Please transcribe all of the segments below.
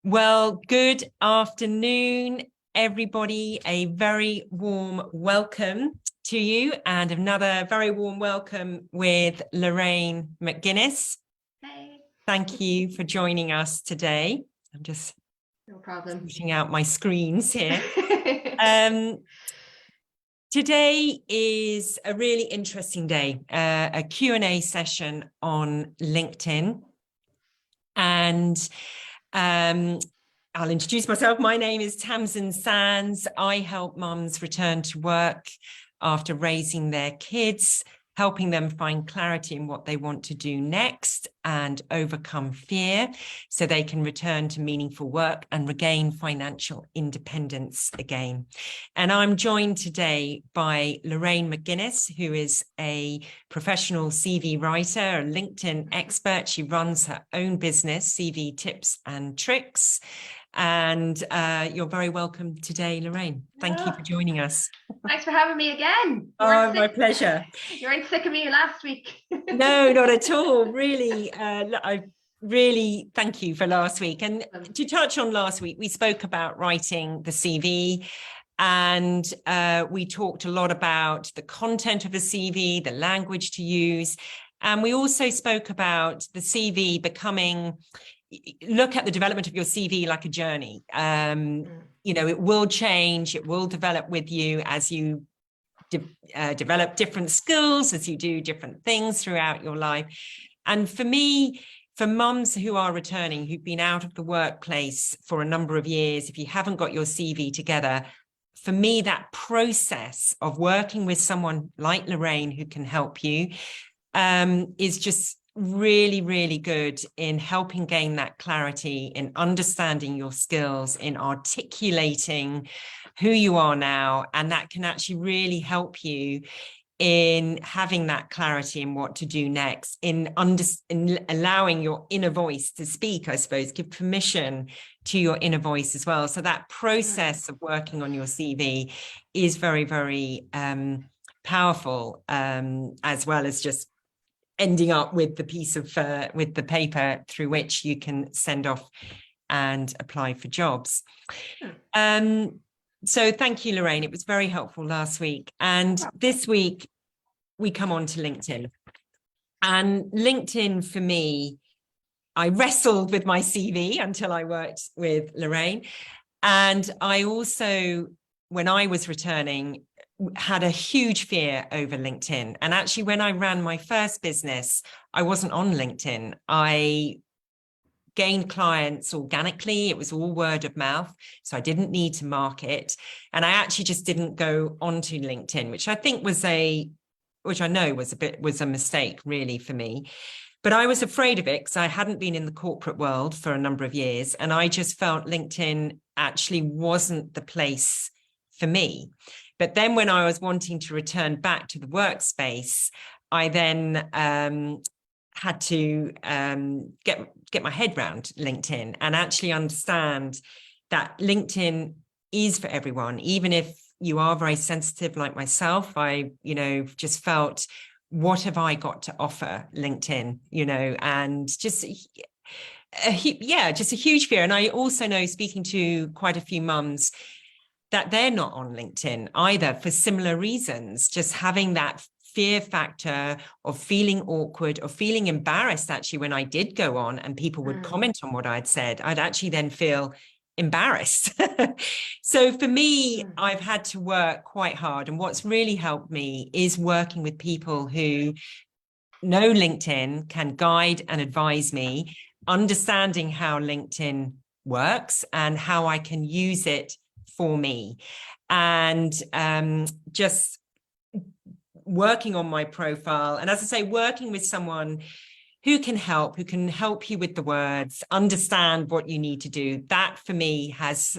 Well, good afternoon, everybody. A very warm welcome to you, and another very warm welcome with Lorraine McGuinness. Hey. Thank you for joining us today. I'm just sorting out my screens here. Today is a really interesting day, a Q&A session on LinkedIn. And I'll introduce myself. My name is Tamsin Sands. I help mums return to work after raising their kids, helping them find clarity in what they want to do next and overcome fear so they can return to meaningful work and regain financial independence again. And I'm joined today by Lorraine McGuinness, who is a professional CV writer, a LinkedIn expert. She runs her own business, cvtipsandtricks. And you're very welcome today, Lorraine. Thank you for joining us. Thanks for having me again. Oh, my pleasure. You weren't sick of me last week. No, not at all. Really, I really thank you for last week. And to touch on last week, we spoke about writing the CV, and we talked a lot about the content of a CV, the language to use. And we also spoke about the CV becoming, look at the development of your CV like a journey. You know, it will change, it will develop with you as you develop different skills, as you do different things throughout your life. And for me, for mums who are returning, who've been out of the workplace for a number of years, if you haven't got your CV together, for me, that process of working with someone like Lorraine who can help you is just really, really good in helping gain that clarity, in understanding your skills, in articulating who you are now. And that can actually really help you in having that clarity in what to do next, in allowing your inner voice to speak, I suppose, give permission to your inner voice as well. So that process of working on your CV is very, very powerful, as well as just ending up with the piece of with the paper through which you can send off and apply for jobs. So thank you, Lorraine. It was very helpful last week. And this week we come on to LinkedIn. And LinkedIn, for me, I wrestled with my CV until I worked with Lorraine. And I also, when I was returning, had a huge fear over LinkedIn. And actually, when I ran my first business, I wasn't on LinkedIn. I gained clients organically. It was all word of mouth. So I didn't need to market. And I actually just didn't go onto LinkedIn, which I think was which I know was a mistake really for me. But I was afraid of it because I hadn't been in the corporate world for a number of years. And I just felt LinkedIn actually wasn't the place for me. But then when I was wanting to return back to the workspace, I then had to get my head around LinkedIn and actually understand that LinkedIn is for everyone. Even if you are very sensitive like myself, I, just felt, what have I got to offer LinkedIn, and just, just a huge fear. And I also know, speaking to quite a few mums, that they're not on LinkedIn either for similar reasons, just having that fear factor of feeling awkward or feeling embarrassed. Actually, when I did go on and people would comment on what I'd said, I'd actually then feel embarrassed. So for me, I've had to work quite hard. And what's really helped me is working with people who know LinkedIn, can guide and advise me, understanding how LinkedIn works and how I can use it for me, and just working on my profile. And as I say, working with someone who can help you with the words, understand what you need to do. That for me has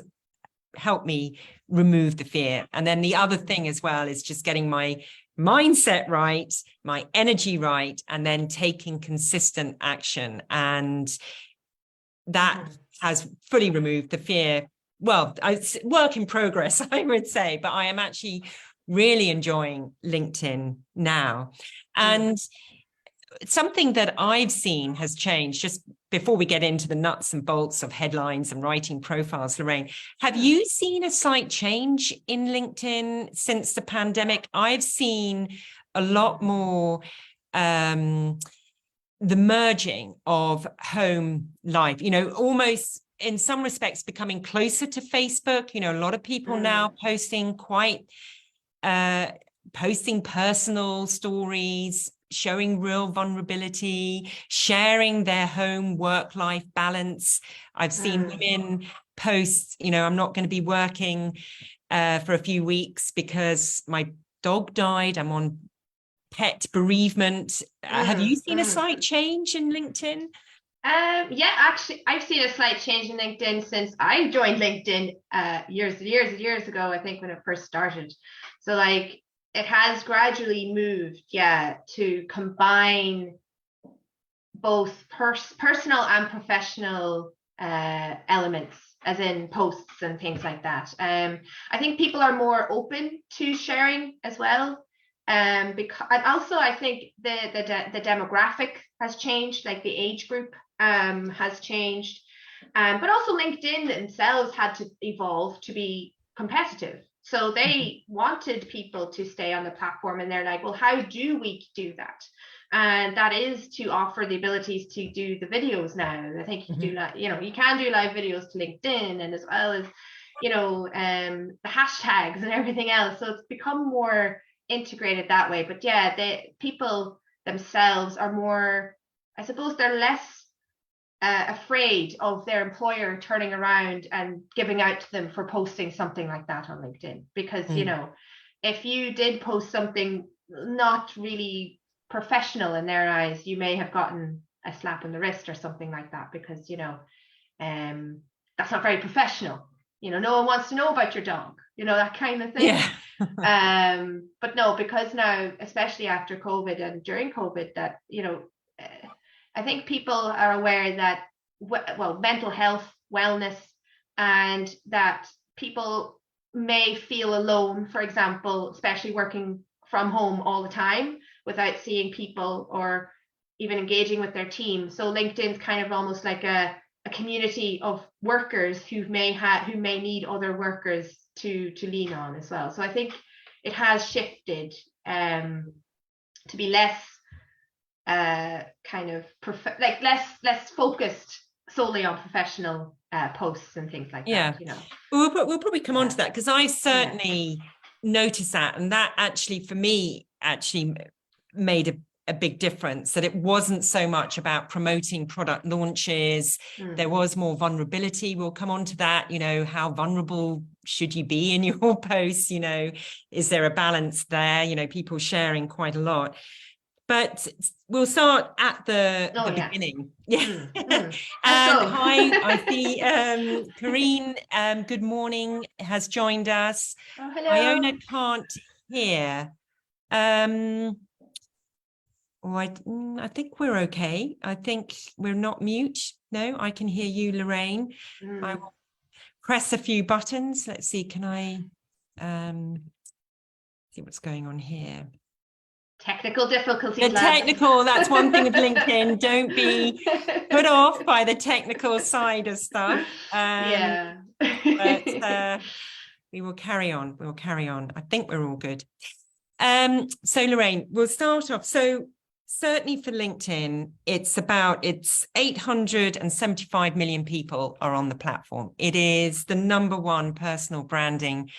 helped me remove the fear. And then the other thing as well is just getting my mindset right, my energy right, and then taking consistent action. And that has fully removed the fear. Well, it's work in progress, I would say, but I am actually really enjoying LinkedIn now. And something that I've seen has changed just before we get into the nuts and bolts of headlines and writing profiles, Lorraine, have you seen a slight change in LinkedIn since the pandemic? I've seen a lot more the merging of home life, almost in some respects becoming closer to Facebook. A lot of people now posting posting personal stories, showing real vulnerability, sharing their home work-life balance. I've seen women post, I'm not going to be working for a few weeks because my dog died. I'm on pet bereavement. Have you seen a slight change in LinkedIn? Yeah, actually, I've seen a slight change in LinkedIn since I joined LinkedIn years ago, I think, when it first started. So like, it has gradually moved, to combine both personal and professional elements, as in posts and things like that. I think people are more open to sharing as well. Because, and also I think the demographic has changed, like the age group has changed, but also LinkedIn themselves had to evolve to be competitive. So they wanted people to stay on the platform, and they're like, well, how do we do that? And that is to offer the abilities to do the videos now. I think you can do like, you can do live videos to LinkedIn, and as well as, the hashtags and everything else. So it's become more integrated that way. But yeah, the people themselves are more, I suppose they're less afraid of their employer turning around and giving out to them for posting something like that on LinkedIn, because if you did post something not really professional in their eyes, you may have gotten a slap in the wrist or something like that, because that's not very professional. No one wants to know about your dog, that kind of thing. But no, because now, especially after COVID and during COVID, that I think people are aware that, well, mental health, wellness, and that people may feel alone, for example, especially working from home all the time without seeing people or even engaging with their team. So LinkedIn's kind of almost like a community of workers who may need other workers to lean on as well. So I think it has shifted to be less less focused solely on professional posts and things like that. We'll probably come on to that, because I certainly noticed that, and that actually for me made a big difference, that it wasn't so much about promoting product launches. There was more vulnerability. We'll come on to that. How vulnerable should you be in your posts? Is there a balance there? People sharing quite a lot. But we'll start at the beginning. And hi, I see Karine, good morning, has joined us. Oh, hello. Iona can't hear. I think we're okay. I think we're not mute. No, I can hear you, Lorraine. I will press a few buttons. Let's see, can I see what's going on here? Technical difficulties. That's one thing of LinkedIn. Don't be put off by the technical side of stuff. But we will carry on. We'll carry on. I think we're all good. So Lorraine, we'll start off. So certainly for LinkedIn, it's 875 million people are on the platform. It is the #1 personal branding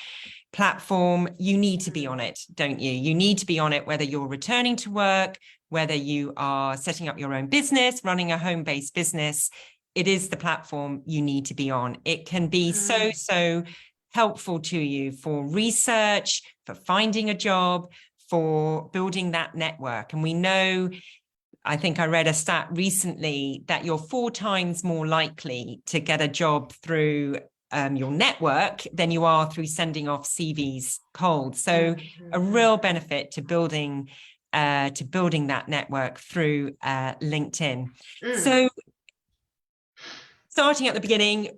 platform. You need to be on it, don't you? You need to be on it, whether you're returning to work, whether you are setting up your own business, running a home-based business. It is the platform you need to be on. It can be so helpful to you for research, for finding a job, for building that network. And we know, I think I read a stat recently, that you're 4 times more likely to get a job through your network than you are through sending off CVs cold. So a real benefit to building that network through LinkedIn. So starting at the beginning,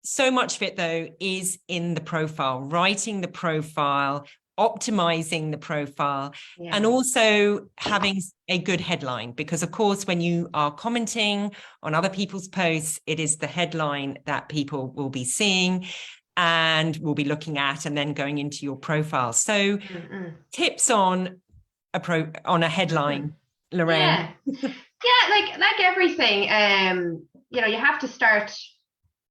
so much of it though is in the profile, writing the profile, optimizing the profile, Yeah. and also having a good headline, because of course, when you are commenting on other people's posts, it is the headline that people will be seeing and will be looking at and then going into your profile. So tips on a headline, Lorraine. Yeah, like everything, you know, you have to start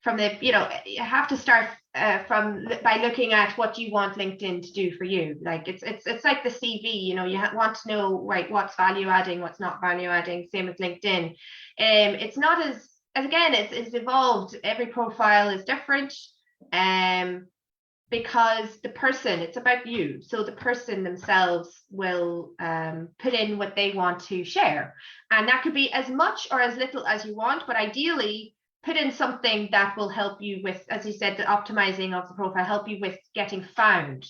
from the, you know, you have to start by looking at what you want LinkedIn to do for you. Like it's like the CV, you know, you want to know, right, what's value adding, what's not value adding. Same with LinkedIn. It's not as again, it's evolved. Every profile is different. Because the person, it's about you. So the person themselves will put in what they want to share. And that could be as much or as little as you want, but ideally put in something that will help you with, as you said, the optimizing of the profile, help you with getting found,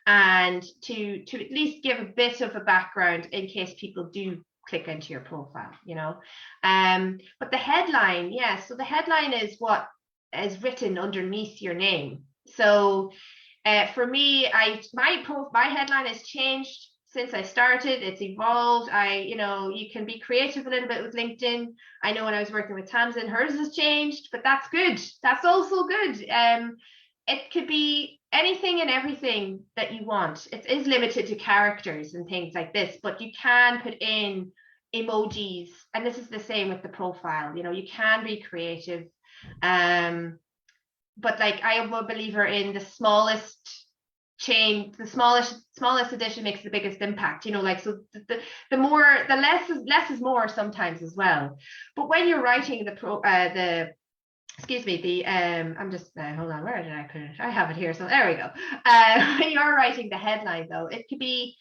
and to at least give a bit of a background in case people do click into your profile, you know. But the headline, yeah, so the headline is what is written underneath your name. So for me, my headline has changed since I started. It's evolved. You know, you can be creative a little bit with LinkedIn. I know when I was working with Tamsin, hers has changed, but that's good. That's also good. It could be anything and everything that you want. It is limited to characters and things like this, but you can put in emojis, and this is the same with the profile. You know, you can be creative. But like, I am a believer in the smallest change, the smallest addition makes the biggest impact, you know, like, so the less is more sometimes as well. But when you're writing I'm just hold on, where did I put it? I have it here, so there we go. When you're writing the headline though, it could be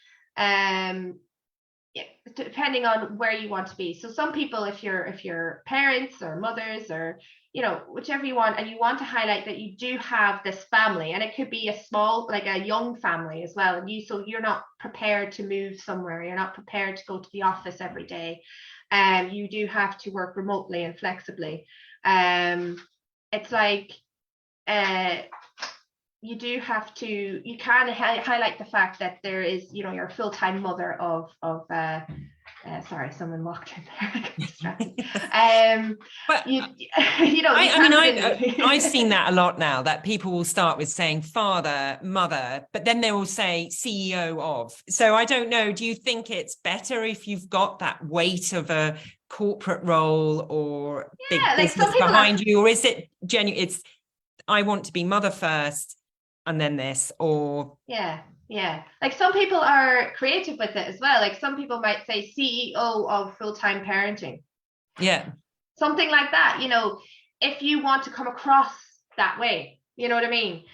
yeah, depending on where you want to be. So some people, if you're parents or mothers or, you know, whichever you want, and you want to highlight that you do have this family, and it could be a small, like a young family as well, and you're not prepared to move somewhere, you're not prepared to go to the office every day, you do have to work remotely and flexibly. It's like you can highlight the fact that there is, you know, you're a full-time mother of sorry, someone walked in there. But you know, I've seen that a lot now, that people will start with saying father, mother, but then they will say CEO of. So I don't know, do you think it's better if you've got that weight of a corporate role or big business behind you, or is it genuine? It's, I want to be mother first and then this, or yeah, like some people are creative with it as well. Like some people might say CEO of full-time parenting, something like that, you know, if you want to come across that way, you know what I mean.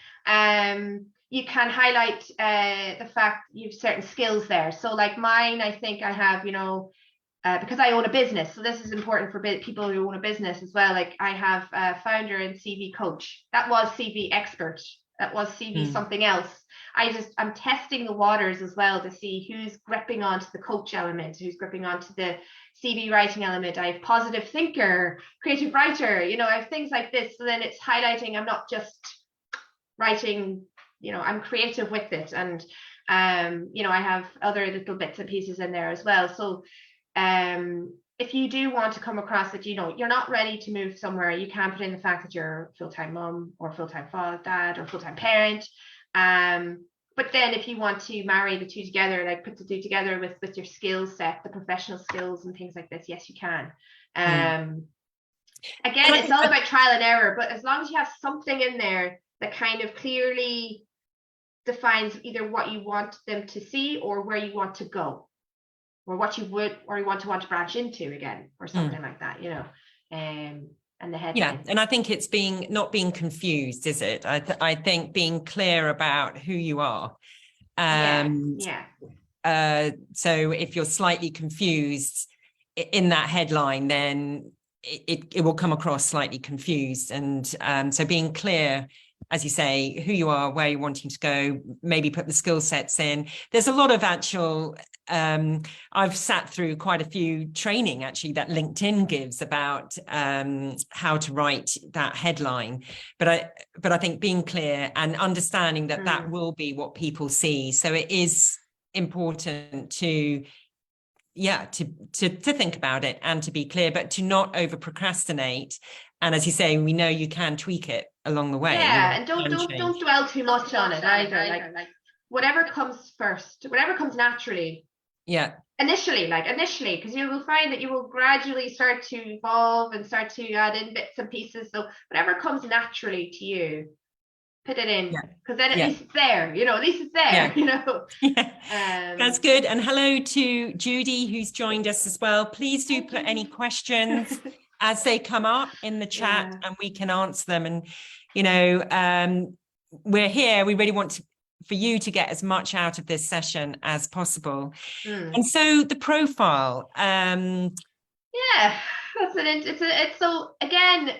You can highlight the fact you've certain skills there. So like mine, I think I have, you know, because I own a business, so this is important for people who own a business as well. Like I have a founder and CV coach. That was CV expert. That was CV something else. I'm testing the waters as well to see who's gripping onto the coach element, who's gripping onto the CV writing element. I have positive thinker, creative writer, you know, I have things like this. So then it's highlighting, I'm not just writing, you know, I'm creative with it. And, you know, I have other little bits and pieces in there as well. So if you do want to come across that, you know, you're not ready to move somewhere, you can put in the fact that you're a full-time mom or full-time dad or full-time parent. But then if you want to marry the two together, like put the two together with your skill set, the professional skills and things like this, yes, you can. Again, it's all about trial and error, but as long as you have something in there that kind of clearly defines either what you want them to see or where you want to go, or what you want to branch into again, or something like that, you know. And the headline. Yeah, and I think it's not being confused, is it? I think being clear about who you are. So if you're slightly confused in that headline, then it will come across slightly confused, and so being clear as you say, who you are, where you're wanting to go, maybe put the skill sets in. There's a lot of actual, I've sat through quite a few training actually that LinkedIn gives about how to write that headline. But I think being clear and understanding that that will be what people see. So it is important to think about it and to be clear, but to not over procrastinate. And as you say, we know you can tweak it along the way. Yeah, and don't dwell too much on it either. Like whatever comes first, whatever comes naturally. Yeah. Initially, because you will find that you will gradually start to evolve and start to add in bits and pieces. So whatever comes naturally to you, put it in, because then at least it's there, at least it's there, That's good. And hello to Judy, who's joined us as well. Please do put any questions as they come up in the chat and we can answer them. And, we're here. We really want for you to get as much out of this session as possible. And so the profile. It's so, again,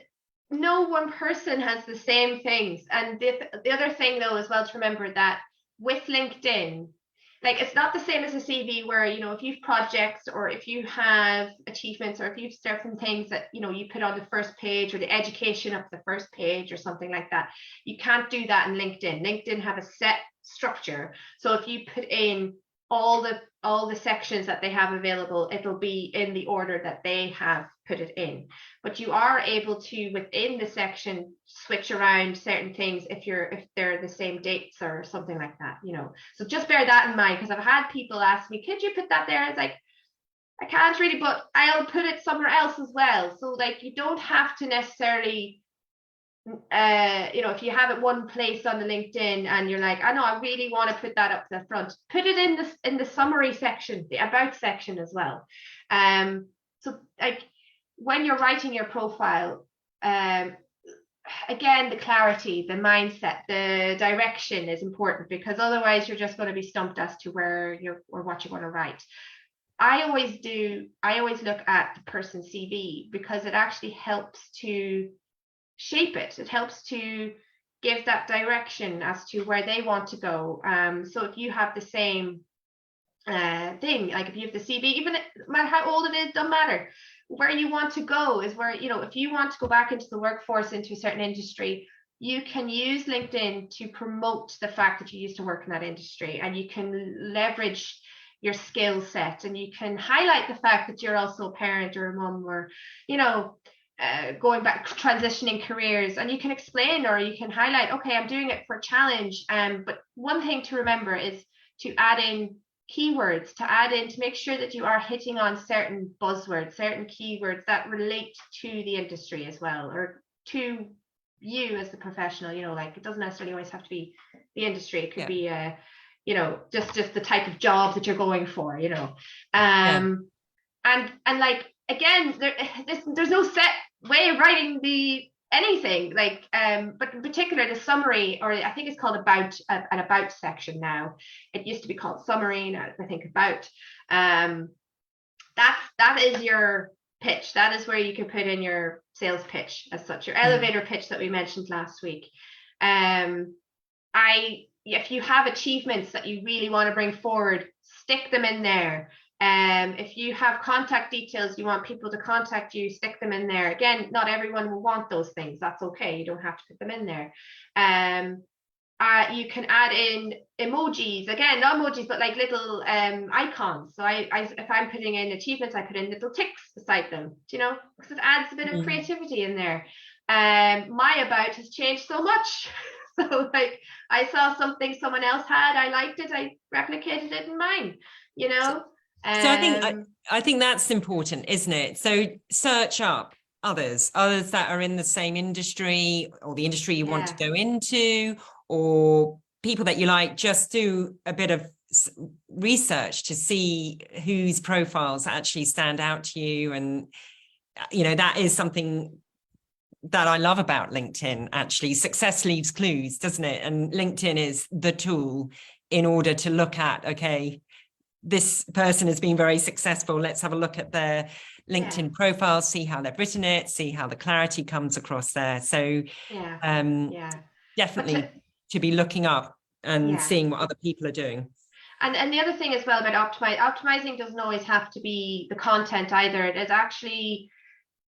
no one person has the same things. And the other thing though as well to remember that with LinkedIn, like it's not the same as a CV where, if you've projects or if you have achievements or if you've certain things that, you put on the first page or the education up the first page or something like that. You can't do that in LinkedIn. LinkedIn have a set structure. So if you put in all the sections that they have available, it'll be in the order that they have put it in. But you are able to, within the section, switch around certain things if they're the same dates or something like that, So just bear that in mind, because I've had people ask me, could you put that there? It's like, I can't really, but I'll put it somewhere else as well. So like, you don't have to necessarily, if you have it one place on the LinkedIn and you're like, I know I really want to put that up to the front, put it in the summary section, the about section as well. So like when you're writing your profile, again, the clarity, the mindset, the direction is important, because otherwise you're just going to be stumped as to where or what you want to write. I always look at the person's CV, because it actually helps to shape it. It helps to give that direction as to where they want to go. So if you have the same thing, like if you have the CV, even no matter how old it is, doesn't matter. Where you want to go is where, if you want to go back into the workforce, into a certain industry, you can use LinkedIn to promote the fact that you used to work in that industry, and you can leverage your skill set, and you can highlight the fact that you're also a parent or a mom, or going back, transitioning careers, and you can explain, or you can highlight, okay, I'm doing it for a challenge. But one thing to remember is to add in keywords, to make sure that you are hitting on certain buzzwords, certain keywords that relate to the industry as well, or to you as the professional. Like it doesn't necessarily always have to be the industry. It could be just the type of job that you're going for, and like, again, there's no set way of writing anything, like but in particular the summary, or I think it's called an about section now. It used to be called summary, now I think about. That is your pitch. That is where you can put in your sales pitch as such, your elevator pitch that we mentioned last week. If you have achievements that you really want to bring forward, stick them in there. If you have contact details, you want people to contact you, stick them in there. Again, not everyone will want those things. That's okay. You don't have to put them in there. You can add in emojis. Again, not emojis, but like little icons. So if I'm putting in achievements, I put in little ticks beside them, because it adds a bit of creativity in there. My about has changed so much. So like, I saw something someone else had, I liked it, I replicated it in mine, So I think that's important, isn't it? So search up others that are in the same industry, or the industry you want to go into, or people that you like. Just do a bit of research to see whose profiles actually stand out to you. And, that is something that I love about LinkedIn, actually. Success leaves clues, doesn't it? And LinkedIn is the tool in order to look at, okay, this person has been very successful. Let's have a look at their LinkedIn profile, see how they've written it, see how the clarity comes across there. So definitely to be looking up and Yeah. seeing what other people are doing. And the other thing as well about optimizing doesn't always have to be the content either. It is actually,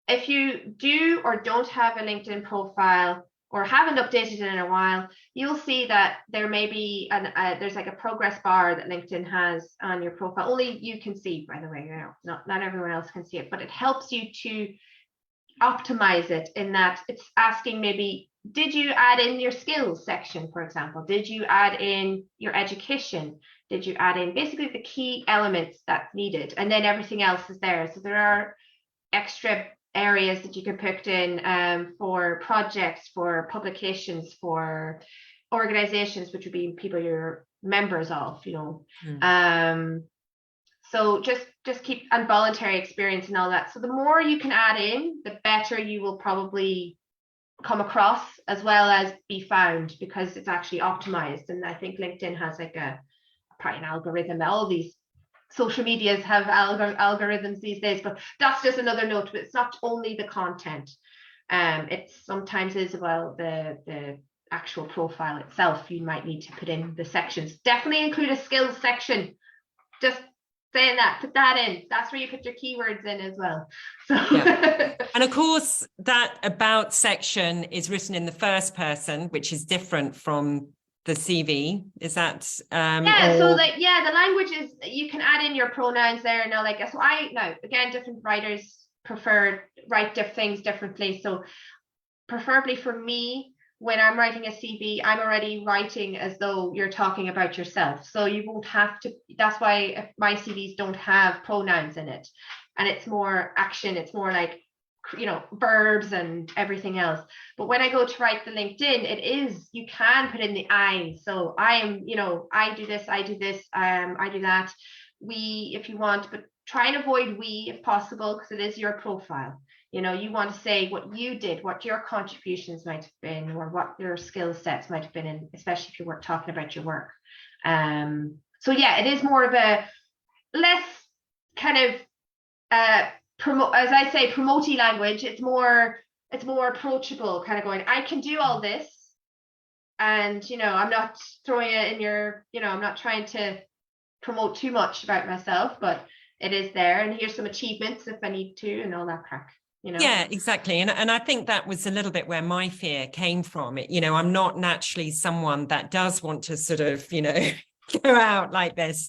if you do or don't have a LinkedIn profile or haven't updated it in a while, you'll see that there may be there's like a progress bar that LinkedIn has on your profile. Only you can see, by the way, you know, not everyone else can see it, but it helps you to optimize it in that it's asking maybe, did you add in your skills section, for example? Did you add in your education? Did you add in basically the key elements that's needed? And then everything else is there. So there are extra areas that you can put in for projects, for publications, for organizations, which would be people you're members of, you know. So just keep, and voluntary experience and all that. So the more you can add in, the better you will probably come across, as well as be found, because it's actually optimized. And I think LinkedIn has like probably an algorithm. All these social medias have algorithms these days, but that's just another note. But it's not only the content. It sometimes is, well, the actual profile itself. You might need to put in the sections. Definitely include a skills section. Just saying that, put that in. That's where you put your keywords in as well. So yeah. And of course, that about section is written in the first person, which is different from the CV. Is that yeah, so like, yeah, the language is, you can add in your pronouns there now. Like, so again, different writers write things differently. So preferably for me, when I'm writing a CV, I'm already writing as though you're talking about yourself. So you won't have to, that's why my CVs don't have pronouns in it. And it's more action, it's more like, you know, verbs and everything else. But when I go to write the LinkedIn, it is, you can put in the I. So I am, you know, I do this, I do that. We, if you want, but try and avoid we if possible, because it is your profile. You know, you want to say what you did, what your contributions might have been, or what your skill sets might have been, in, especially if you were talking about your work. So yeah, it is more of a less kind of as I say, promote-y language. It's more approachable, kind of going, I can do all this, and you know, I'm not throwing it in your, you know, I'm not trying to promote too much about myself, but it is there, and here's some achievements if I need to, and all that crack. You know? Yeah, exactly. And I think that was a little bit where my fear came from. You know, I'm not naturally someone that does want to sort of, you know, go out like this.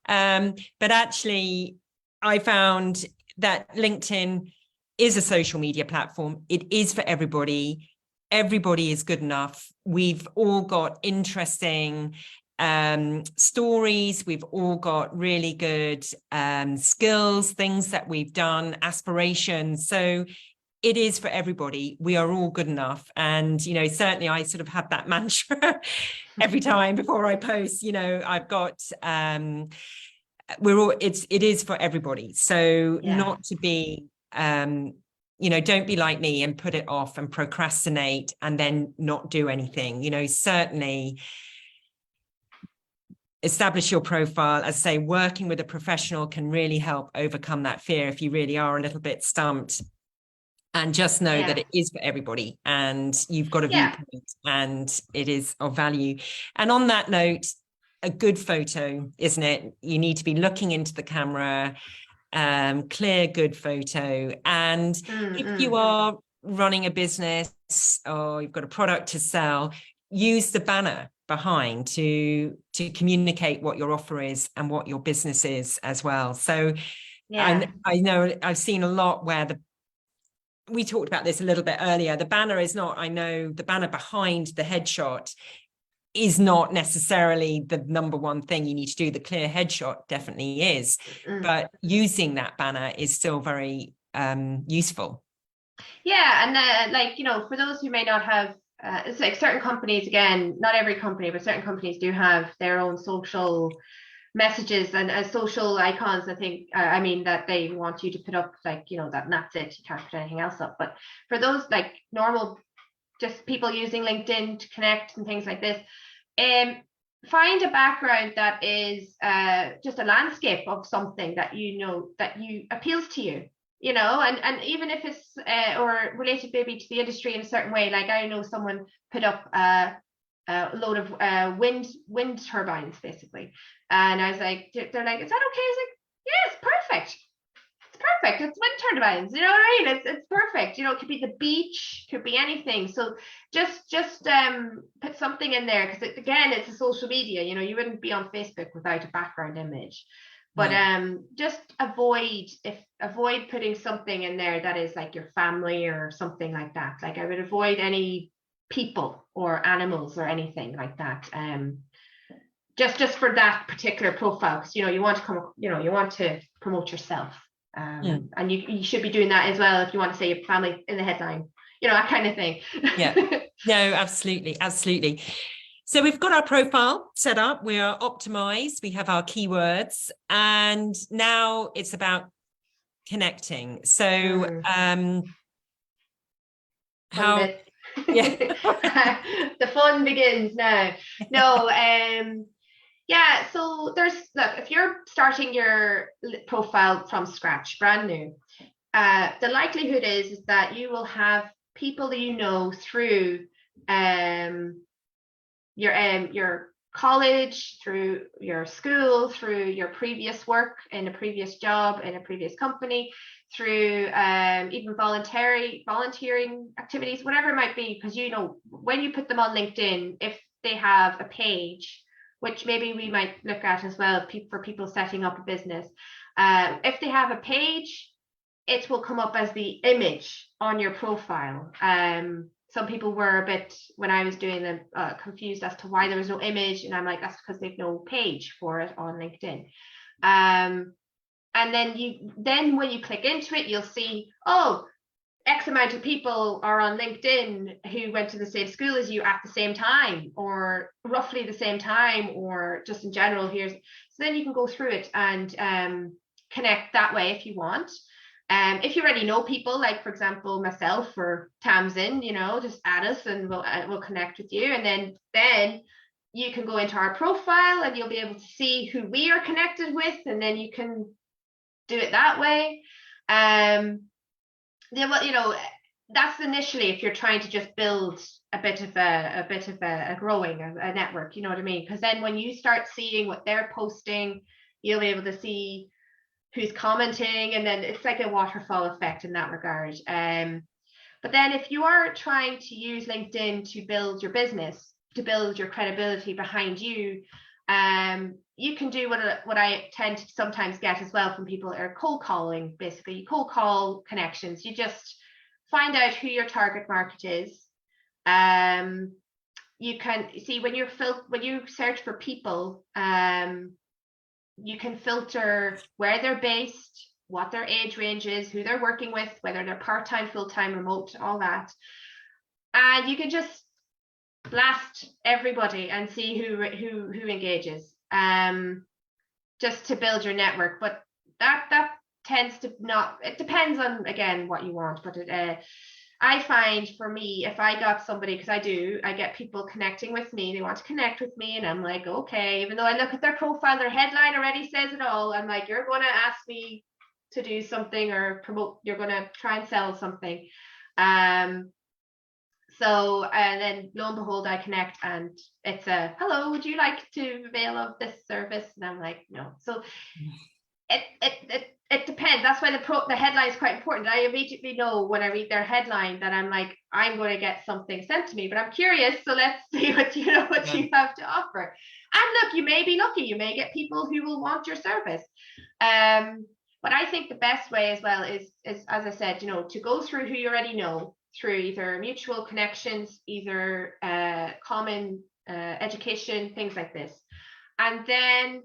But actually, I found that LinkedIn is a social media platform. It is for everybody. Everybody is good enough. We've all got interesting stories. We've all got really good skills, things that we've done, aspirations. So it is for everybody. We are all good enough. And, you know, certainly I sort of have that mantra every time before I post. You know, I've got it is for everybody. So yeah. Not to be you know, don't be like me and put it off and procrastinate and then not do anything. You know, certainly establish your profile. As I say, working with a professional can really help overcome that fear if you really are a little bit stumped. And just know that it is for everybody, and you've got a viewpoint, and it is of value. And on that note, a good photo, isn't it? You need to be looking into the camera, clear, good photo. And if you are running a business or you've got a product to sell, use the banner behind to communicate what your offer is and what your business is as well. So I know I've seen a lot where we talked about this a little bit earlier. The banner is not, I know the banner behind the headshot is not necessarily the number one thing you need to do. The clear headshot definitely is, but using that banner is still very useful. Yeah, and like, you know, for those who may not have, it's like certain companies, again, not every company, but certain companies do have their own social messages and social icons. I think, I mean, that they want you to put up, like, you know, and that's it. You can't put anything else up. But for those like normal, just people using LinkedIn to connect and things like this, find a background that is just a landscape of something that you know that appeals to you. you know, and even if it's or related maybe to the industry in a certain way, like I know someone put up a load of wind turbines basically, and I was like, they're like, is that okay? I was like, yeah, it's perfect. It's perfect. It's wind turbines. You know what I mean? It's perfect. You know, it could be the beach, could be anything. So just put something in there, because again, it's a social media. You know, you wouldn't be on Facebook without a background image. But just avoid putting something in there that is like your family or something like that. Like I would avoid any people or animals or anything like that. Just for that particular profile, because you know you want to promote yourself, and you should be doing that as well if you want to say your family in the headline, you know, that kind of thing. Yeah, no, absolutely. So we've got our profile set up, we are optimized, we have our keywords, and now it's about connecting. So how the fun begins now. No, yeah, so look, if you're starting your profile from scratch, brand new, the likelihood is that you will have people that you know through your college, through your school, through your previous work in a previous job in a previous company, through even volunteering activities, whatever it might be. Because you know, when you put them on LinkedIn, if they have a page, which maybe we might look at as well for people setting up a business, if they have a page, it will come up as the image on your profile. Some people were a bit, when I was doing them, confused as to why there was no image, and I'm like, that's because they've no page for it on LinkedIn. And then when you click into it, you'll see, oh, X amount of people are on LinkedIn who went to the same school as you at the same time, or roughly the same time, or just in general. So then you can go through it and connect that way if you want. If you already know people, like for example myself or Tamsin, you know, just add us and we'll connect with you, and then you can go into our profile and you'll be able to see who we are connected with, and then you can do it that way. You know, that's initially if you're trying to just build a bit of a growing a network, you know what I mean? Because then when you start seeing what they're posting, you'll be able to see who's commenting, and then it's like a waterfall effect in that regard. But then if you are trying to use LinkedIn to build your business, to build your credibility behind you, you can do what I tend to sometimes get as well from people are cold calling. Basically, you cold call connections. You just find out who your target market is. You can see when you search for people, you can filter where they're based, what their age range is, who they're working with, whether they're part-time, full-time, remote, all that. And you can just blast everybody and see who engages, just to build your network. But that tends to not, it depends on, again, what you want. But I find for me, if I got somebody, because I get people connecting with me, they want to connect with me, and I'm like, okay, even though I look at their profile, their headline already says it all. I'm like, you're going to ask me to do something or promote, you're going to try and sell something. So, and then lo and behold, I connect, and it's a, hello, would you like to avail of this service? And I'm like, no. So it depends. That's why the headline is quite important. I immediately know when I read their headline that I'm like, I'm going to get something sent to me, but I'm curious. So let's see what you have to offer. And look, you may be lucky. You may get people who will want your service. But I think the best way as well is as I said, you know, to go through who you already know through either mutual connections, either common education, things like this, and then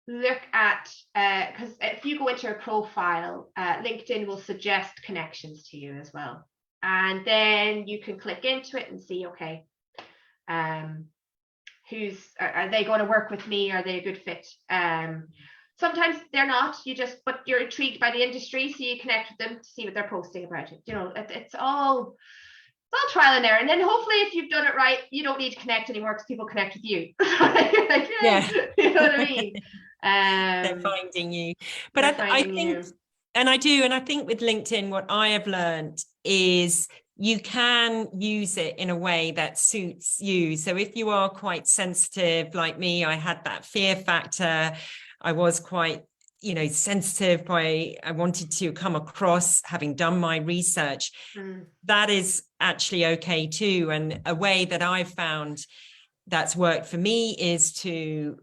look at, because if you go into your profile, LinkedIn will suggest connections to you as well, and then you can click into it and see, okay, are they going to work with me? Are they a good fit? Sometimes they're not, but you're intrigued by the industry, so you connect with them to see what they're posting about it. You know, it's all trial and error. And then hopefully if you've done it right, you don't need to connect anymore because people connect with you. Like, yeah. You know what I mean? They're finding you. But I think And I do. And I think with LinkedIn, what I have learned is you can use it in a way that suits you. So if you are quite sensitive like me, I had that fear factor. I was quite, sensitive. I wanted to come across, having done my research. That is actually okay too. And a way that I've found that's worked for me is to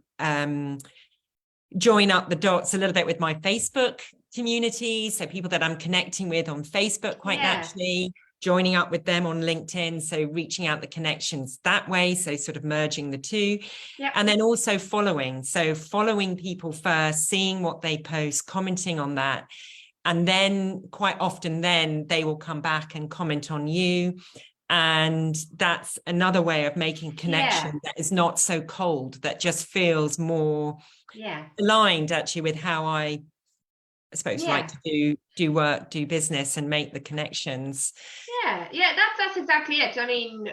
join up the dots a little bit with my Facebook community. So people that I'm connecting with on Facebook quite naturally, joining up with them on LinkedIn. So reaching out the connections that way. So sort of merging the two. And then also following. So following people first, seeing what they post, commenting on that. And then quite often then they will come back and comment on you. And that's another way of making connection that is not so cold, that just feels more aligned actually with how I suppose like to do work, do business, and make the connections. That's exactly it. I mean,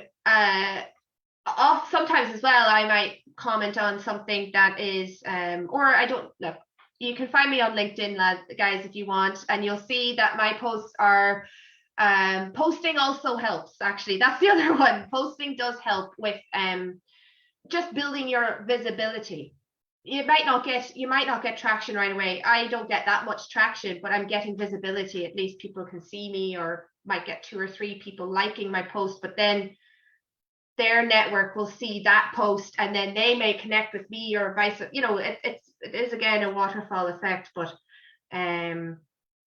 sometimes as well I might comment on something that is or I don't look, you can find me on LinkedIn, guys, if you want, and you'll see that my posts are posting also helps. Actually, that's the other one. Posting does help with just building your visibility. You might not get traction right away. I don't get that much traction, but I'm getting visibility. At least people can see me, or might get 2 or 3 people liking my post, but then their network will see that post and then they may connect with me, or vice. It is again a waterfall effect, but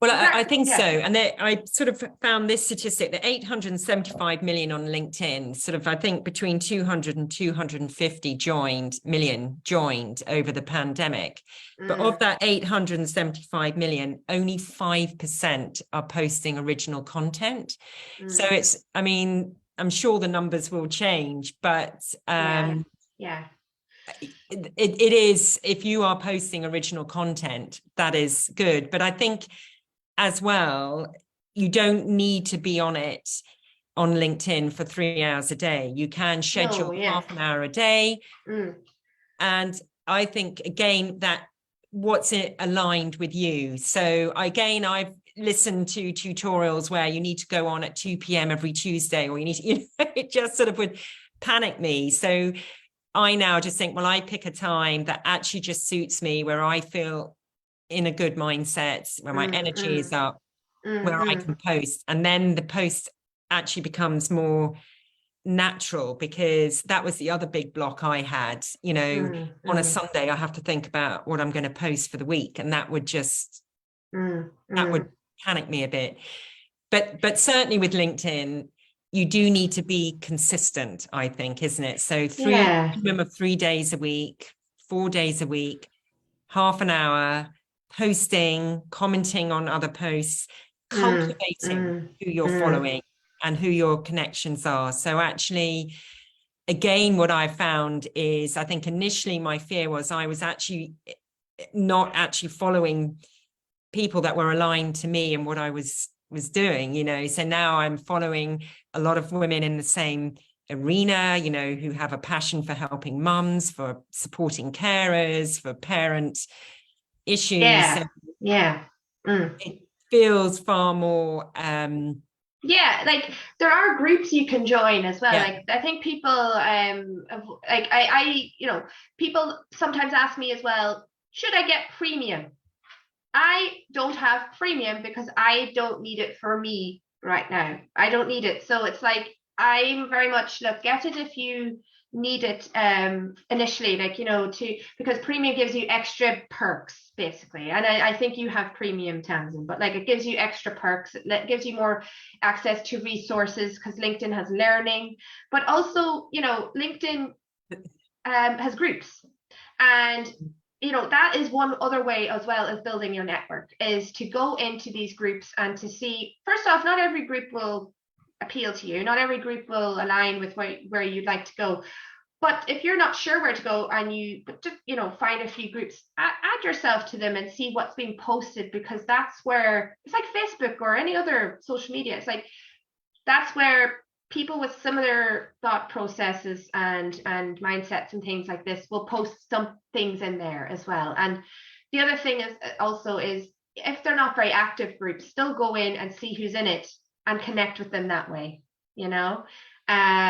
well, I think so. And I sort of found this statistic that 875 million on LinkedIn, sort of, I think between 200 and 250 million joined over the pandemic. But of that 875 million, only 5% are posting original content. So it's, I mean, I'm sure the numbers will change, but it is, if you are posting original content, that is good. But I think as well, you don't need to be on it on LinkedIn for 3 hours a day. You can schedule half an hour a day. And I think, again, that what's it aligned with you. So again, I've listened to tutorials where you need to go on at 2 p.m. every Tuesday, or you need to, it just sort of would panic me. So I now just think, well, I pick a time that actually just suits me, where I feel in a good mindset, where my energy is up, where I can post. And then the post actually becomes more natural, because that was the other big block I had, on a Sunday, I have to think about what I'm going to post for the week. And that would just, that would panic me a bit. But certainly with LinkedIn, you do need to be consistent, I think, isn't it? So minimum of 3 days a week, 4 days a week, half an hour, posting, commenting on other posts, cultivating who you're following and who your connections are. So actually, again, what I found is, I think initially my fear was I was actually not actually following people that were aligned to me and what I was doing, so now I'm following a lot of women in the same arena, who have a passion for helping mums, for supporting carers, for parent issues. It feels far more like there are groups you can join as well. Like I think people people sometimes ask me as well, should I get premium? I don't have premium because I don't need it for me right now. I don't need it. So it's like, I'm very much, look, get it if you need it initially, because premium gives you extra perks basically. And I think you have premium, Tamsin, but it gives you extra perks. It gives you more access to resources, because LinkedIn has learning, but also, LinkedIn has groups. And that is one other way as well as building your network, is to go into these groups and to see, first off, not every group will appeal to you. Not every group will align with where you'd like to go. But if you're not sure where to go, and you just, find a few groups, add yourself to them and see what's being posted, because that's where, it's like Facebook or any other social media. It's like, that's where people with similar thought processes and mindsets and things like this will post some things in there as well. And the other thing is if they're not very active groups, still go in and see who's in it and connect with them that way, you know. But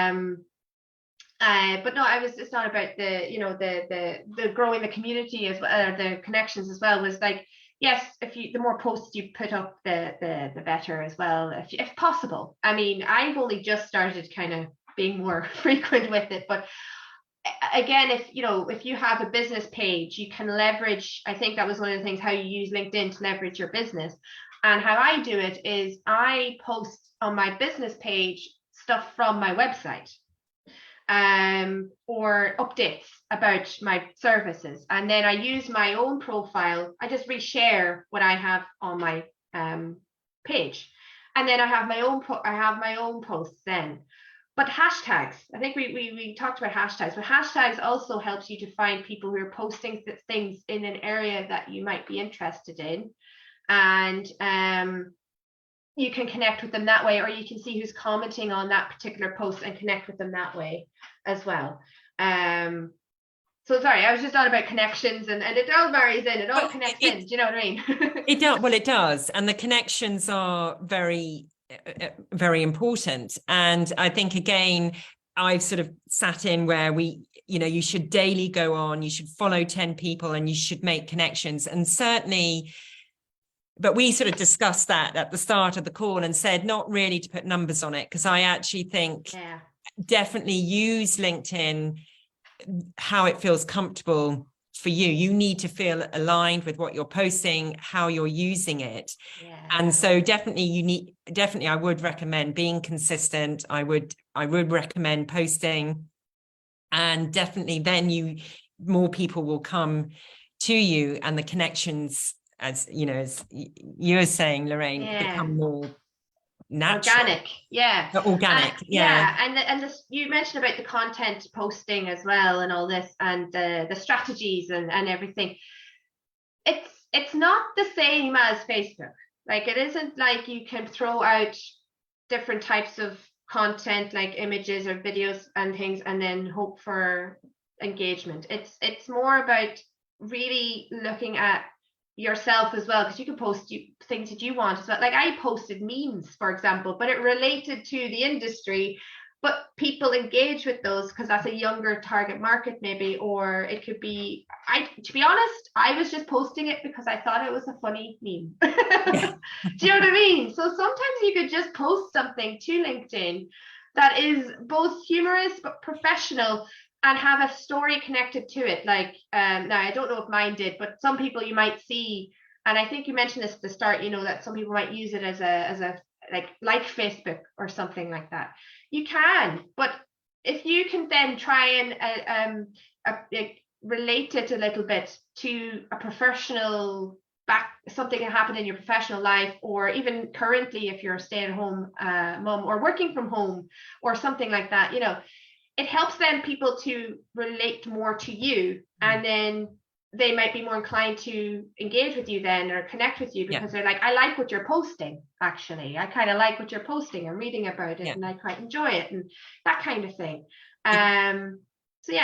no, it's not about the, you know, the growing the community as well, the connections as well. Was like, yes, the more posts you put up, the better as well, if possible. I mean, I've only just started kind of being more frequent with it, but again, if you have a business page, you can leverage. I think that was one of the things, how you use LinkedIn to leverage your business. And how I do it is I post on my business page stuff from my website, or updates about my services, and then I use my own profile. I just reshare what I have on my page, and then I have my own posts then. But hashtags, I think we talked about hashtags, but hashtags also helps you to find people who are posting things in an area that you might be interested in, and you can connect with them that way, or you can see who's commenting on that particular post and connect with them that way as well. So sorry, I was just on about connections, and it all marries in, it all connects in. Do you know what I mean? It does. Well, it does, and the connections are very, very important. And I think, again, I've sort of sat in where you should daily go on, you should follow 10 people, and you should make connections, and certainly. But we sort of discussed that at the start of the call and said not really to put numbers on it, because I actually think definitely use LinkedIn how it feels comfortable for you. You need to feel aligned with what you're posting, how you're using it. And so definitely I would recommend being consistent. I would recommend posting, and definitely then more people will come to you, and the connections, as you know, as you were saying, Lorraine, become more natural. Organic. And this, you mentioned about the content posting as well, and all this, and the strategies and everything. It's not the same as Facebook. Like, it isn't like you can throw out different types of content, like images or videos and things, and then hope for engagement. It's more about really looking at yourself as well, because you can post things that you want as well. Like, I posted memes, for example, but it related to the industry, but people engage with those because that's a younger target market maybe, or it could be, to be honest, I was just posting it because I thought it was a funny meme. Do you know what I mean? So sometimes you could just post something to LinkedIn that is both humorous but professional, and have a story connected to it. Like, now I don't know if mine did, but some people you might see, and I think you mentioned this at the start, that some people might use it as a like Facebook or something like that. You can, but if you can then try and relate it a little bit to a professional something that happened in your professional life, or even currently if you're a stay-at-home mom or working from home or something like that, it helps then people to relate more to you, and then they might be more inclined to engage with you then, or connect with you, because they're like, I like what you're posting, actually. I kind of like what you're posting. I'm reading about it and I quite enjoy it, and that kind of thing. So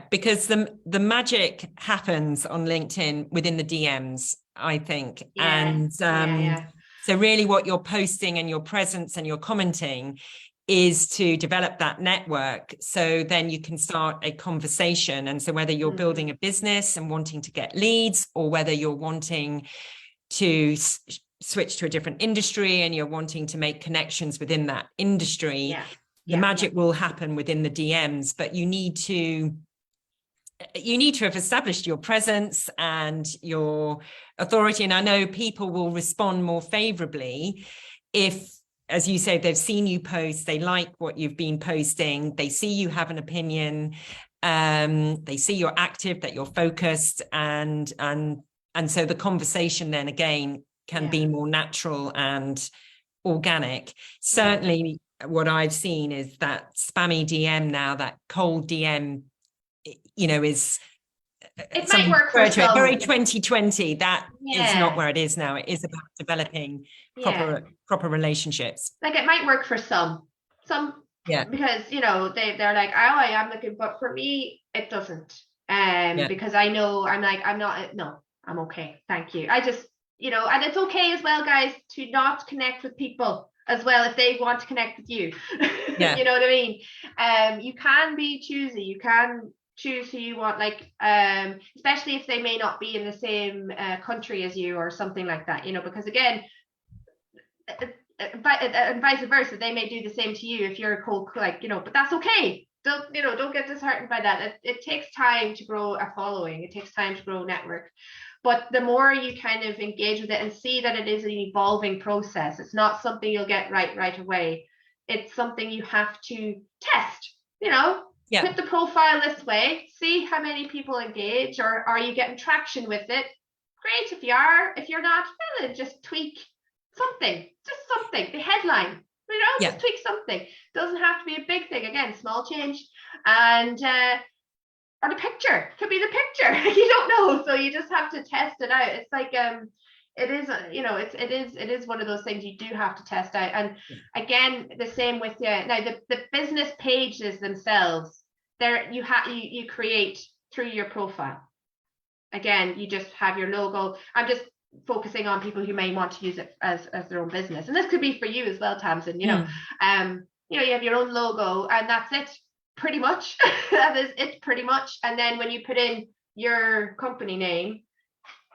because the magic happens on LinkedIn within the DMs, I think. So really what you're posting and your presence and your commenting is to develop that network, so then you can start a conversation. And so whether you're building a business and wanting to get leads, or whether you're wanting to switch to a different industry and you're wanting to make connections within that industry, the magic will happen within the DMs. But you need to have established your presence and your authority. And I know people will respond more favorably if, as you say, they've seen you post, they like what you've been posting, they see you have an opinion, they see you're active, that you're focused, and so the conversation then again can be more natural and organic. Certainly what I've seen is that spammy DM now, that cold DM, is it might work for some. Very 2020. That is not where it is now. It is about developing proper relationships. Like, it might work for some, because they're like, oh, I am looking, but for me it doesn't. Because I know I'm okay, thank you. I just and it's okay as well, guys, to not connect with people as well if they want to connect with you. Yeah. You know what I mean? You can be choosy. You can choose who you want, like especially if they may not be in the same country as you or something like that, because again, and vice versa, they may do the same to you if you're a cold, but that's okay. Don't get disheartened by that. It takes time to grow a following. It takes time to grow a network. But the more you kind of engage with it and see that it is an evolving process, it's not something you'll get right away. It's something you have to test, put the profile this way, see how many people engage, or are you getting traction with it? Great if you are. If you're not, well, then just tweak something, the headline, just tweak something. Doesn't have to be a big thing. Again, small change. And or the picture, could be the picture. You don't know, so you just have to test it out. It's like it is one of those things you do have to test out. And again, the same with now the business pages themselves, you create through your profile. Again, you just have your logo. I'm just focusing on people who may want to use it as their own business, and this could be for you as well, Tamsin. You have your own logo, and that's it. Pretty much. That is it, pretty much. And then when you put in your company name,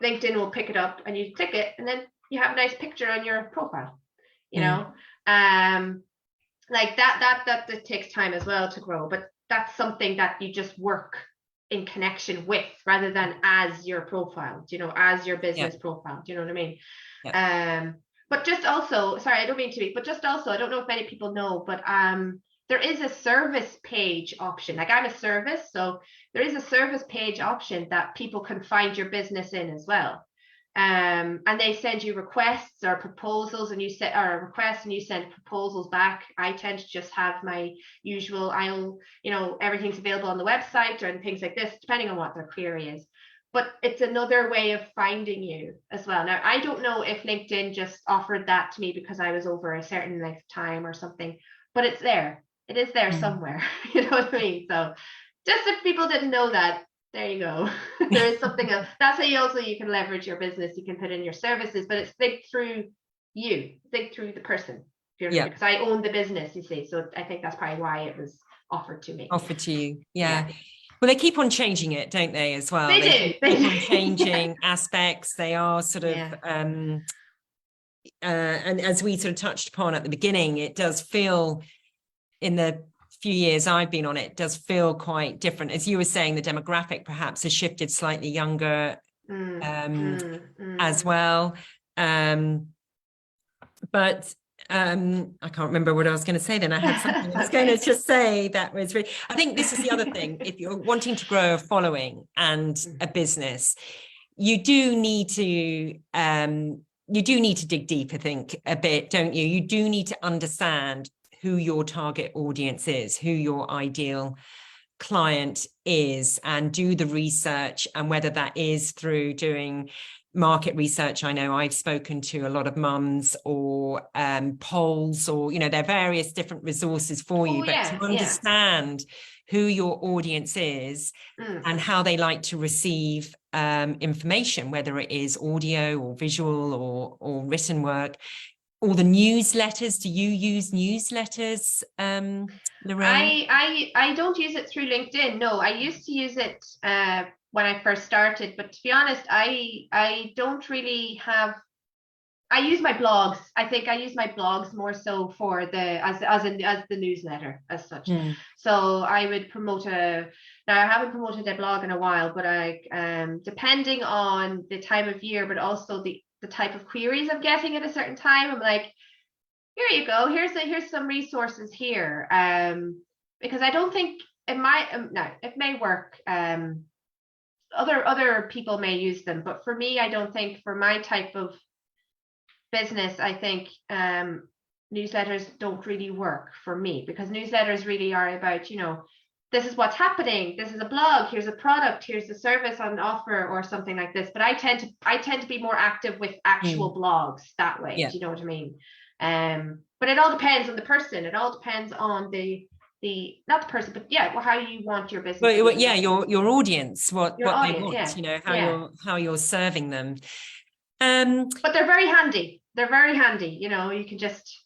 LinkedIn will pick it up and you click it, and then you have a nice picture on your profile. Like that takes time as well to grow, but that's something that you just work in connection with rather than as your profile, as your business profile. Do you know what I mean? But just also, sorry, I don't mean to be, but just also, I don't know if many people know, but there is a service page option. Like, I'm a service, so there is a service page option that people can find your business in as well. And they send you requests or proposals, and you send proposals back. I tend to just have my usual, everything's available on the website or things like this, depending on what their query is. But it's another way of finding you as well. Now, I don't know if LinkedIn just offered that to me because I was over a certain length of time or something, but it's there. It is there somewhere. You know what I mean? So just if people didn't know that, there you go. There is something else. That's how you can leverage your business. You can put in your services, but it's think through the person. Because I own the business, you see. So I think that's probably why it was offered to me. Offered to you. Yeah. Well, they keep on changing it, don't they, as well? They do. Keep on changing aspects. They are sort of, and as we sort of touched upon at the beginning, it does feel, in the few years I've been on it, does feel quite different. As you were saying, the demographic perhaps has shifted slightly younger as well. But I can't remember what I was going to say then. I had something I was going to just say that was really, I think this is the other thing. If you're wanting to grow a following and a business, you do need to dig deep, I think, a bit, don't you? You do need to understand who your target audience is, who your ideal client is, and do the research, and whether that is through doing market research. I know I've spoken to a lot of mums, or polls, or there are various different resources for you, but to understand who your audience is and how they like to receive information, whether it is audio or visual or written work. All the newsletters, do you use newsletters, Lorraine? I don't use it through LinkedIn. No, I used to use it when I first started, but to be honest, I don't really have. I use my blogs. I think I use my blogs more so for as the newsletter as such. So I would promote now I haven't promoted a blog in a while, but I depending on the time of year, but also the type of queries I'm getting at a certain time, I'm like, here you go, here's some resources here, because I don't think it might it may work. Other people may use them, but for me, I don't think, for my type of business, I think newsletters don't really work for me, because newsletters really are about, this is what's happening, this is a blog, here's a product, here's a service on offer, or something like this. But I tend to be more active with actual blogs that way. Do you know what I mean? But it all depends on the person. It all depends on the not the person, but how you want your business. Well, your audience, what they want, how you're serving them. But they're very handy. They're very handy. You know, you can just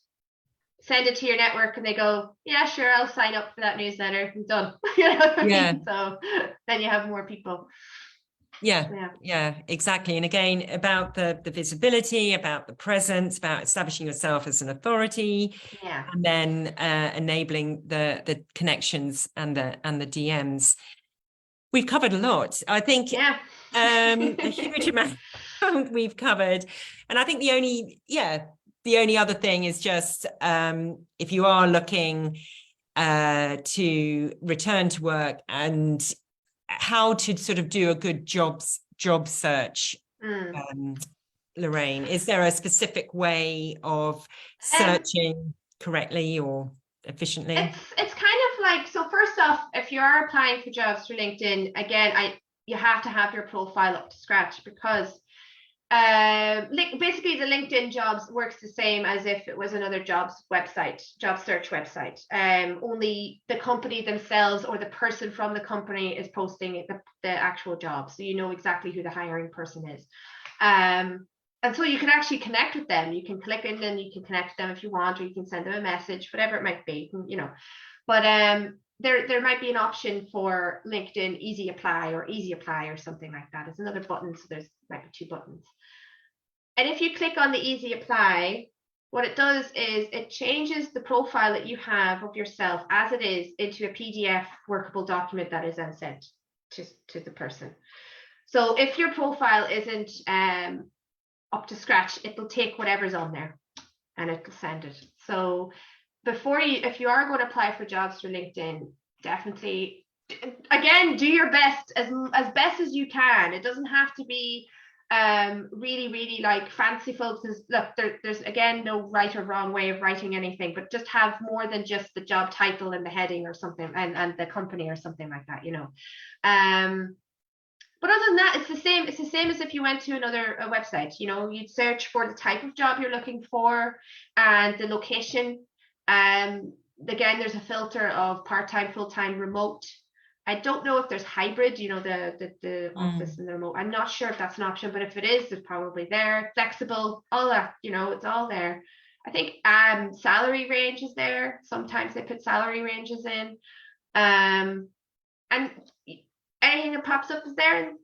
send it to your network and they go, yeah, sure, I'll sign up for that newsletter. I'm done. You know what I mean? So then you have more people. Yeah, exactly. And again, about the visibility, about the presence, about establishing yourself as an authority, and then enabling the connections and the DMs. We've covered a lot. I think a huge amount we've covered. And I think the only other thing is just if you are looking to return to work and how to sort of do a good job search, Lorraine, is there a specific way of searching correctly or efficiently? It's kind of like, so first off, if you are applying for jobs through LinkedIn, again, you have to have your profile up to scratch, because basically the LinkedIn jobs works the same as if it was another job search website. Only the company themselves or the person from the company is posting the actual job, so you know exactly who the hiring person is. And so you can actually connect with them. You can click in and you can connect with them if you want, or you can send them a message, whatever it might be, you know. But there might be an option for LinkedIn Easy Apply or something like that. It's another button, so might be 2 buttons. And if you click on the Easy Apply, what it does is it changes the profile that you have of yourself as it is into a PDF workable document that is then sent to the person. So if your profile isn't up to scratch, it'll take whatever's on there and it'll send it. So if you are going to apply for jobs through LinkedIn, definitely, again, do your best as best as you can. It doesn't have to be really like fanciful, because look, there's again no right or wrong way of writing anything, but just have more than just the job title and the heading or something, and the company or something like that, you know. But other than that, it's the same as if you went to another website. You know, you'd search for the type of job you're looking for and the location. Again, there's a filter of part-time, full-time, remote. I don't know if there's hybrid, you know, the office and the remote. I'm not sure if that's an option, but if it is, it's probably there. Flexible, all that, you know, it's all there. I think salary range is there. Sometimes they put salary ranges in. And anything that pops up is there, and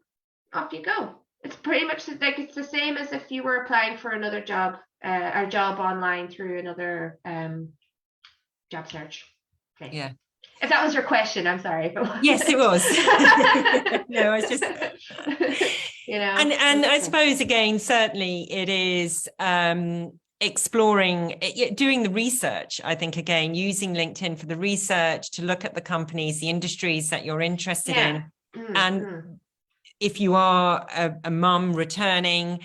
off you go. It's pretty much like, it's the same as if you were applying for another job, or job online through another job search place. Yeah. If that was your question, I'm sorry. Yes, it was. No, I was just, you know. And I suppose, again, certainly it is exploring, doing the research. I think, again, using LinkedIn for the research to look at the companies, the industries that you're interested in. And if you are a mum returning,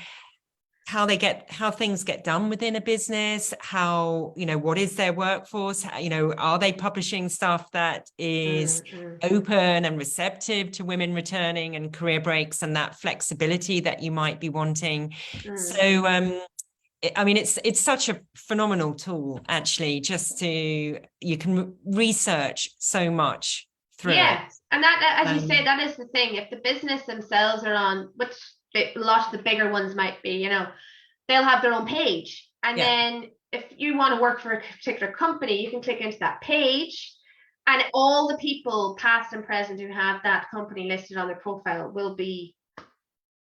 how things get done within a business, how, you know, what is their workforce, you know, are they publishing stuff that is open and receptive to women returning and career breaks and that flexibility that you might be wanting. So I mean, it's such a phenomenal tool, actually, you can research so much through it. And that, as you say, that is the thing. If the business themselves are on, which a lot of the bigger ones might be, you know, they'll have their own page. And then if you want to work for a particular company, you can click into that page, and all the people, past and present, who have that company listed on their profile will be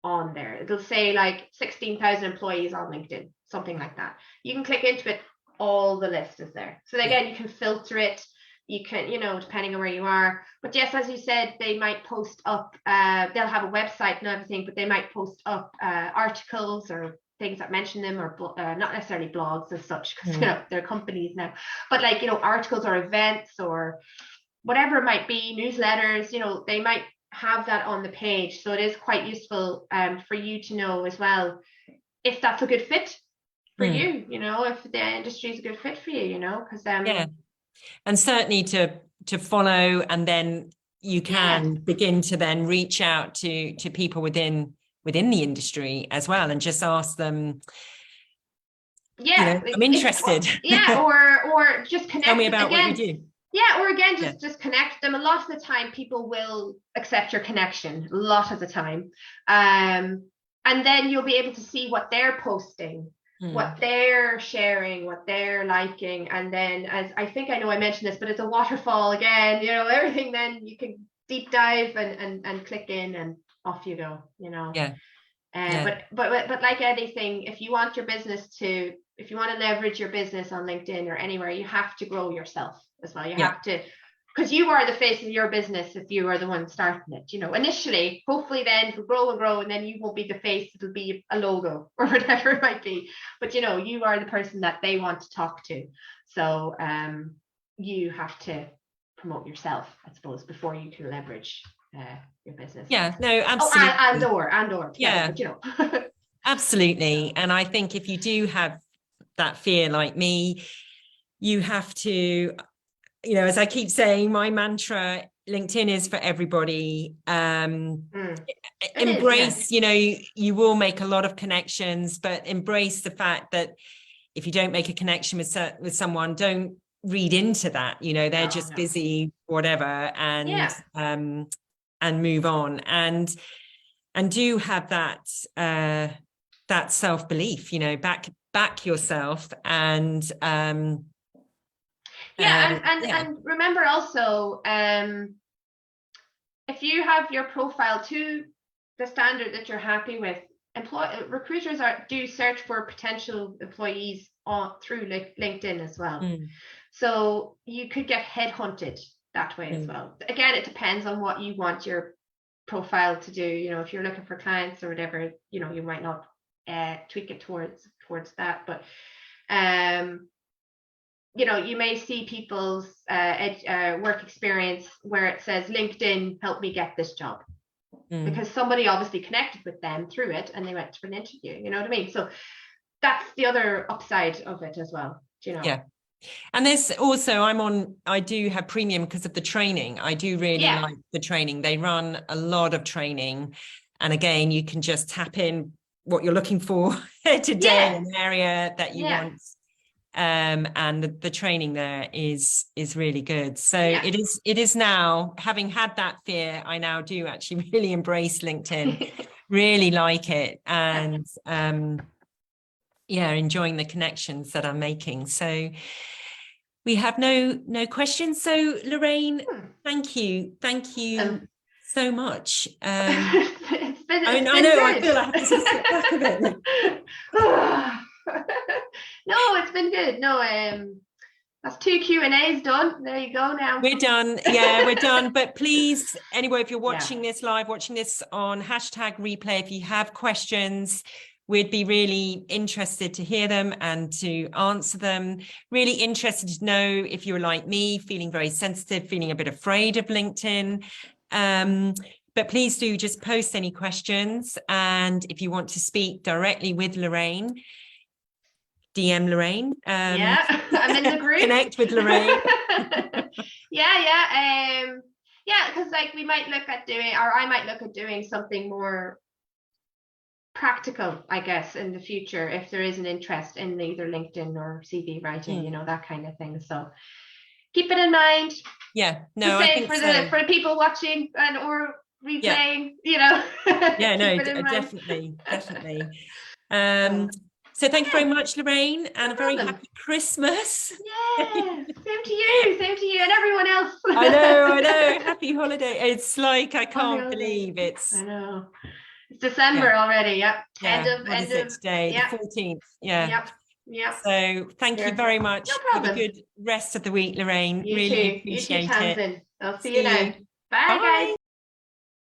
on there. It'll say like 16,000 employees on LinkedIn, something like that. You can click into it, all the list is there. So again, you can filter it. You can, you know, depending on where you are. But yes, as you said, they might post up, they'll have a website and everything, but they might post up articles or things that mention them, or not necessarily blogs as such, because, you know, they're companies now, but like, you know, articles or events or whatever it might be, newsletters, you know, they might have that on the page. So it is quite useful for you to know as well if that's a good fit for you, you know, if the industry is a good fit for you, you know, because and certainly to follow, and then you can begin to then reach out to people within the industry as well, and just ask them, you know, I'm interested. Or just connect. Tell me about what you do. Or again, just connect them. A lot of the time people will accept your connection, a lot of the time. and then you'll be able to see what they're posting, what they're sharing, what they're liking. And then, as I think I know I mentioned this, but it's a waterfall again, you know, everything. Then you can deep dive and click in, and off you go, you know. Yeah. But like anything, if you want your business to, if you want to leverage your business on LinkedIn or anywhere, you have to grow yourself as well. You have to, because you are the face of your business if you are the one starting it, you know, initially. Hopefully then it'll grow and grow, and then you won't be the face, it'll be a logo or whatever it might be. But you know, you are the person that they want to talk to. So you have to promote yourself, I suppose, before you can leverage your business. Yeah, no, absolutely. And yeah, but, you know. Absolutely. And I think if you do have that fear like me, you have to, you know, as I keep saying, my mantra, LinkedIn is for everybody. Embrace, you know, you will make a lot of connections, but embrace the fact that if you don't make a connection with someone, don't read into that, you know, they're just busy, whatever, and move on, and do have that that self-belief, you know, back yourself, and and remember also, if you have your profile to the standard that you're happy with, recruiters do search for potential employees through LinkedIn as well. So you could get headhunted that way as well. Again, it depends on what you want your profile to do. You know, if you're looking for clients or whatever, you know, you might not tweak it towards that. But you know, you may see people's work experience where it says LinkedIn helped me get this job, because somebody obviously connected with them through it and they went for an interview. You know what I mean? So that's the other upside of it as well. You know. Yeah. And there's also, I do have premium because of the training. I do really like the training. They run a lot of training. And again, you can just tap in what you're looking for today, an area that you want. And the training there is really good. So it is now, having had that fear, I now do actually really embrace LinkedIn, really like it. And enjoying the connections that I'm making. So we have no questions. So Lorraine, thank you so much. I feel I have to sit back a bit. No, it's been good. No, that's 2 Q&As done. There you go now. We're done. Yeah, we're done. But please, anyway, if you're watching this live, watching this on #replay, if you have questions, we'd be really interested to hear them and to answer them. Really interested to know if you're like me, feeling very sensitive, feeling a bit afraid of LinkedIn. But please do just post any questions. And if you want to speak directly with Lorraine, DM Lorraine. I'm in the group. Connect with Lorraine. Because like we might look at doing, or I might look at doing something more practical, I guess, in the future, if there is an interest in either LinkedIn or CV writing, you know, that kind of thing. So keep it in mind. Yeah, no, I think for the people watching and or replaying, you know. Yeah, no, definitely. So thank you very much, Lorraine, and a very happy Christmas. Yeah, same to you, and everyone else. I know. Happy holiday. It's like, I can't believe it's. I know. It's December already. Yep. End of today, the 14th. Yeah. Yep. So thank you very much. No problem. Have a good rest of the week, Lorraine. You really too. appreciate you too, it. Tamsin. I'll see you now. Bye, guys.